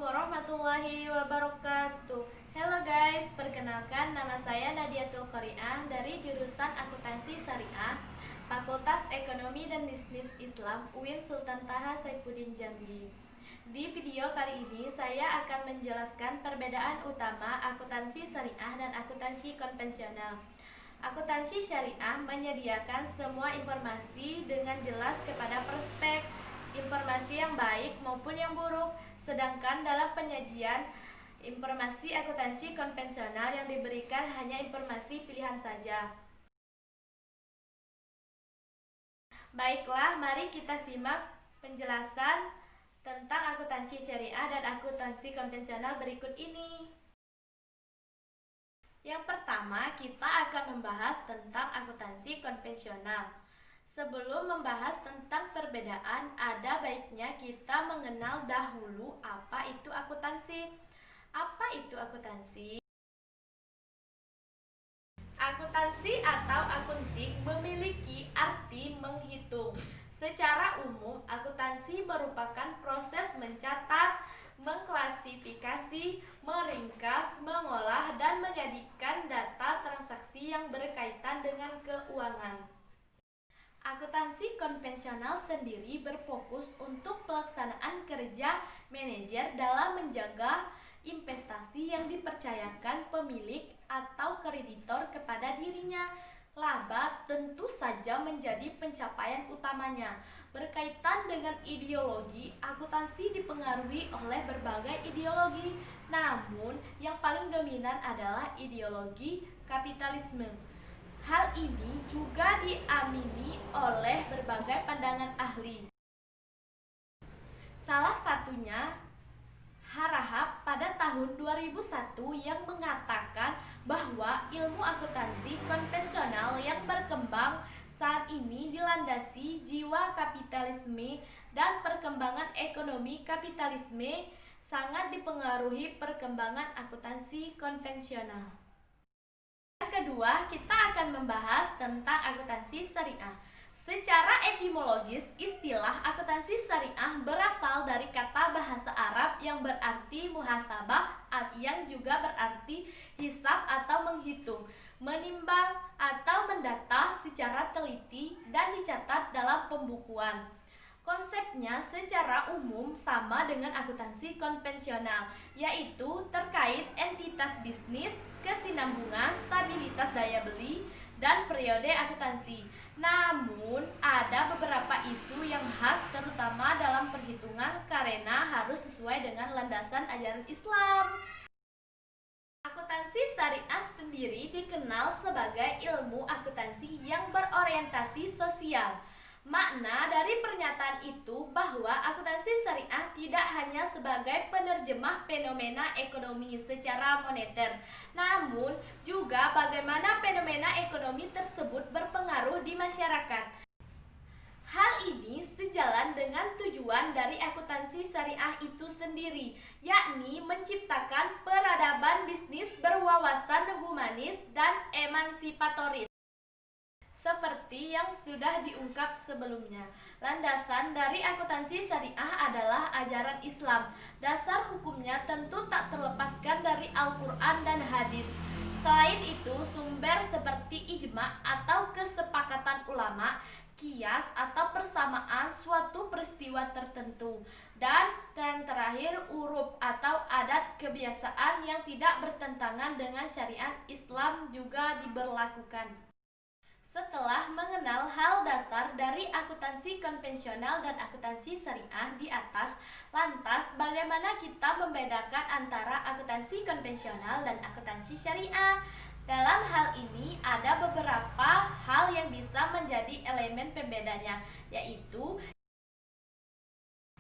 warahmatullahi wabarakatuh. Hello guys, perkenalkan nama saya Nadiatul Qori'ah dari jurusan Akuntansi Syariah, Fakultas Ekonomi dan Bisnis Islam UIN Sultan Taha Saifuddin Jambi. Di video kali ini saya akan menjelaskan perbedaan utama akuntansi syariah dan akuntansi konvensional. Akuntansi syariah menyediakan semua informasi dengan jelas kepada prospek, informasi yang baik maupun yang buruk. Sedangkan dalam penyajian informasi akuntansi konvensional yang diberikan hanya informasi pilihan saja. Baiklah, mari kita simak penjelasan tentang akuntansi syariah dan akuntansi konvensional berikut ini. Yang pertama, kita akan membahas tentang akuntansi konvensional. Sebelum membahas tentang perbedaan, ada baiknya kita mengenal dahulu apa itu akuntansi. Apa itu akuntansi? Akuntansi atau akunting memiliki arti menghitung. Secara umum, akuntansi merupakan proses mencatat, mengklasifikasi, meringkas, mengolah, dan menjadikan data transaksi yang berkaitan dengan keuangan. Akuntansi konvensional sendiri berfokus untuk pelaksanaan kerja manajer dalam menjaga investasi yang dipercayakan pemilik atau kreditor kepada dirinya. Laba tentu saja menjadi pencapaian utamanya. Berkaitan dengan ideologi, akuntansi dipengaruhi oleh berbagai ideologi. Namun, yang paling dominan adalah ideologi kapitalisme. Hal ini juga diamini oleh berbagai pandangan ahli. Salah satunya Harahap pada tahun 2001 yang mengatakan bahwa ilmu akuntansi konvensional yang berkembang saat ini dilandasi jiwa kapitalisme dan perkembangan ekonomi kapitalisme sangat dipengaruhi perkembangan akuntansi konvensional. Yang kedua, kita akan membahas tentang akuntansi syariah. Secara etimologis, istilah akuntansi syariah berasal dari kata bahasa Arab yang berarti muhasabah, yang juga berarti hisab atau menghitung, menimbang atau mendata secara teliti dan dicatat dalam pembukuan. Konsepnya secara umum sama dengan akuntansi konvensional, yaitu terkait entitas bisnis, kesinambungan, stabilitas daya beli, dan periode akuntansi. Namun, ada beberapa isu yang khas terutama dalam perhitungan karena harus sesuai dengan landasan ajaran Islam. Akuntansi syariah sendiri dikenal sebagai ilmu akuntansi yang berorientasi sosial. Makna dari pernyataan itu bahwa akuntansi syariah tidak hanya sebagai penerjemah fenomena ekonomi secara moneter, namun juga bagaimana fenomena ekonomi tersebut berpengaruh di masyarakat. Hal ini sejalan dengan tujuan dari akuntansi syariah itu sendiri, yakni menciptakan peradaban bisnis berwawasan humanis dan emansipatoris. Seperti yang sudah diungkap sebelumnya, landasan dari akuntansi syariah adalah ajaran Islam. Dasar hukumnya tentu tak terlepaskan dari Al-Quran dan hadis. Selain itu, sumber seperti ijma atau kesepakatan ulama, kias atau persamaan suatu peristiwa tertentu, dan yang terakhir uruf atau adat kebiasaan yang tidak bertentangan dengan syariat Islam juga diberlakukan. Setelah mengenal hal dasar dari akuntansi konvensional dan akuntansi syariah di atas, lantas bagaimana kita membedakan antara akuntansi konvensional dan akuntansi syariah? Dalam hal ini ada beberapa hal yang bisa menjadi elemen pembedanya, yaitu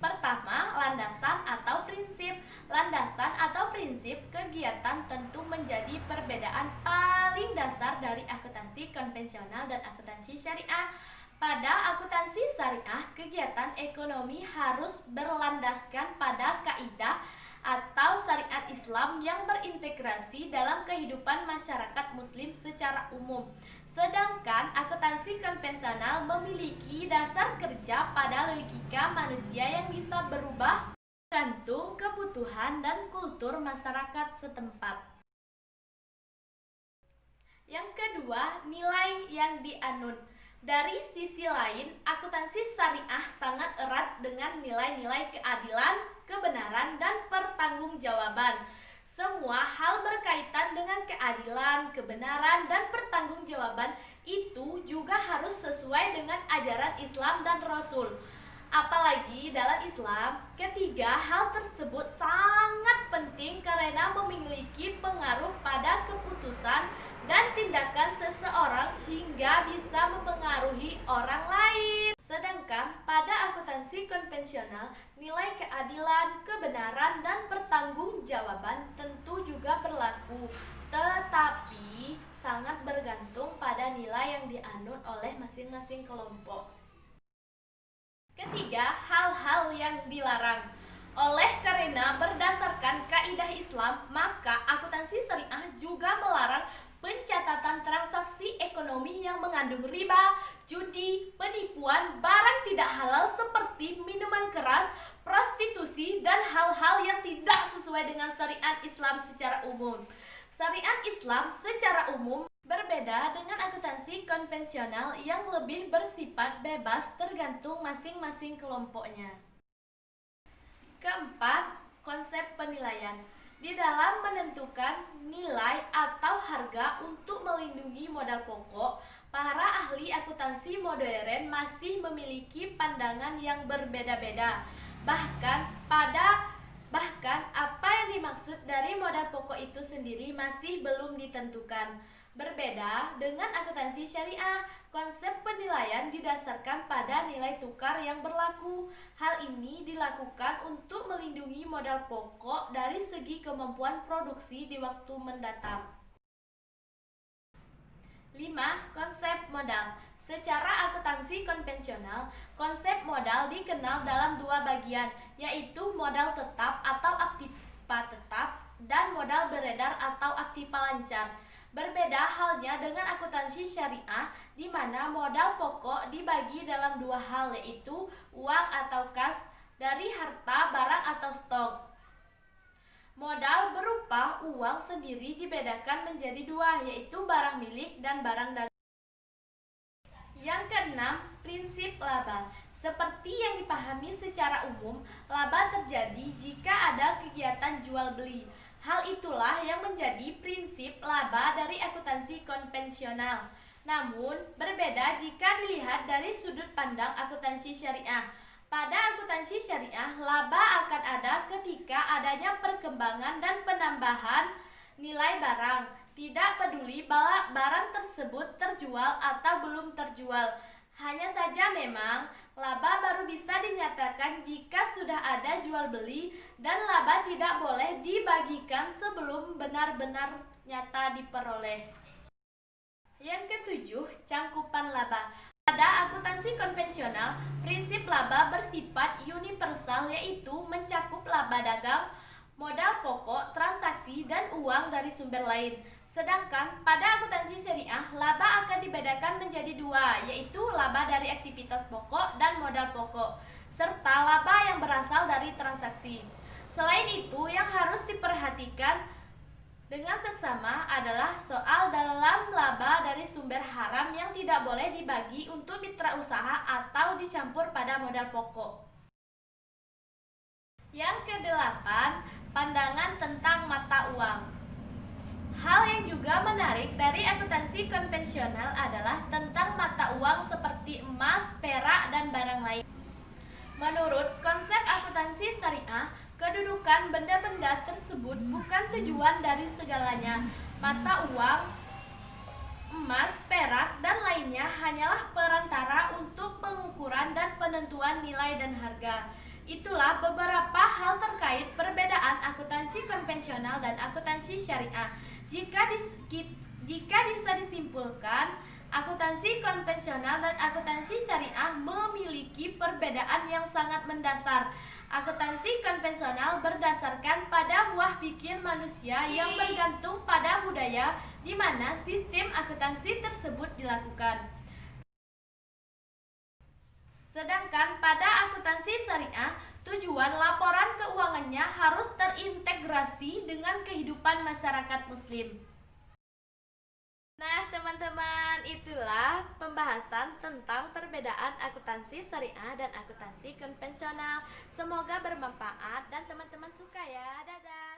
pertama, landasan atau prinsip. Landasan atau prinsip kegiatan tentu menjadi perbedaan paling dasar dari akuntansi konvensional dan akuntansi syariah. Pada akuntansi syariah, kegiatan ekonomi harus berlandaskan pada kaidah atau syariat Islam yang berintegrasi dalam kehidupan masyarakat muslim secara umum. Sedangkan akuntansi konvensional memiliki dasar kerja pada logika manusia yang bisa berubah tergantung kebutuhan dan kultur masyarakat setempat. Yang kedua, nilai yang dianut. Dari sisi lain, akuntansi syariah sangat erat dengan nilai-nilai keadilan, kebenaran, dan pertanggungjawaban. Semua hal berkaitan dengan keadilan, kebenaran, dan pertanggungjawaban itu juga harus sesuai dengan ajaran Islam dan Rasul. Apalagi dalam Islam, ketiga hal tersebut sangat penting karena memiliki pengaruh pada keputusan dan tindakan seseorang hingga bisa mempengaruhi orang lain. Sedangkan pada akuntansi konvensional, nilai keadilan, kebenaran, dan pertanggungjawaban tentu juga berlaku, tetapi sangat bergantung pada nilai yang dianut oleh masing-masing kelompok. Ketiga, hal-hal yang dilarang. Oleh karena berdasarkan kaidah Islam, maka akuntansi syariah juga melarang pencatatan transaksi ekonomi yang mengandung riba, judi, penipuan, barang tidak halal seperti minuman keras, prostitusi, dan hal-hal yang tidak sesuai dengan syariat Islam secara umum. Syariat Islam secara umum berbeda dengan akuntansi konvensional yang lebih bersifat bebas tergantung masing-masing kelompoknya. Keempat, konsep penilaian. Di dalam menentukan nilai atau harga untuk melindungi modal pokok, para ahli akuntansi modern masih memiliki pandangan yang berbeda-beda. Bahkan apa yang dimaksud dari modal pokok itu sendiri masih belum ditentukan. Berbeda dengan akuntansi syariah, konsep penilaian didasarkan pada nilai tukar yang berlaku. Hal ini dilakukan untuk melindungi modal pokok dari segi kemampuan produksi di waktu mendatang. 5. Konsep modal. Secara akuntansi konvensional, konsep modal dikenal dalam dua bagian, yaitu modal tetap atau aktiva tetap dan modal beredar atau aktiva lancar. Berbeda halnya dengan akuntansi syariah, di mana modal pokok dibagi dalam dua hal, yaitu uang atau kas dari harta, barang atau stok. Modal berupa uang sendiri dibedakan menjadi dua, yaitu barang milik dan barang dagang. Yang keenam, prinsip laba. Seperti yang dipahami secara umum, laba terjadi jika ada kegiatan jual beli. Hal itulah yang menjadi prinsip laba dari akuntansi konvensional. Namun, berbeda jika dilihat dari sudut pandang akuntansi syariah. Pada akuntansi syariah, laba akan ada ketika adanya perkembangan dan penambahan nilai barang, tidak peduli barang tersebut terjual atau belum terjual. Hanya saja memang laba baru bisa dinyatakan jika sudah ada jual beli, dan laba tidak boleh dibagikan sebelum benar-benar nyata diperoleh. Yang ketujuh, cangkupan laba. Pada akuntansi konvensional, prinsip laba bersifat universal, yaitu mencakup laba dagang, modal pokok, transaksi, dan uang dari sumber lain. Sedangkan pada akuntansi syariah, laba akan dibedakan menjadi dua, yaitu laba dari aktivitas pokok dan modal pokok, serta laba yang berasal dari transaksi. Selain itu, yang harus diperhatikan dengan seksama adalah soal dalam laba dari sumber haram yang tidak boleh dibagi untuk mitra usaha atau dicampur pada modal pokok. Yang kedelapan, pandangan tentang mata uang. Hal yang juga menarik dari akuntansi konvensional adalah tentang mata uang seperti emas, perak, dan barang lain. Menurut konsep akuntansi syariah, kedudukan benda-benda tersebut bukan tujuan dari segalanya. Mata uang, emas, perak, dan lainnya hanyalah perantara untuk pengukuran dan penentuan nilai dan harga. Itulah beberapa hal terkait perbedaan akuntansi konvensional dan akuntansi syariah. Jika bisa disimpulkan, akuntansi konvensional dan akuntansi syariah memiliki perbedaan yang sangat mendasar. Akuntansi konvensional berdasarkan pada buah pikir manusia yang bergantung pada budaya di mana sistem akuntansi tersebut dilakukan. Sedangkan pada akuntansi syariah, tujuan tujuan laporan keuangannya harus terintegrasi dengan kehidupan masyarakat muslim. Nah, teman-teman, itulah pembahasan tentang perbedaan akuntansi syariah dan akuntansi konvensional. Semoga bermanfaat dan teman-teman suka ya. Dadah.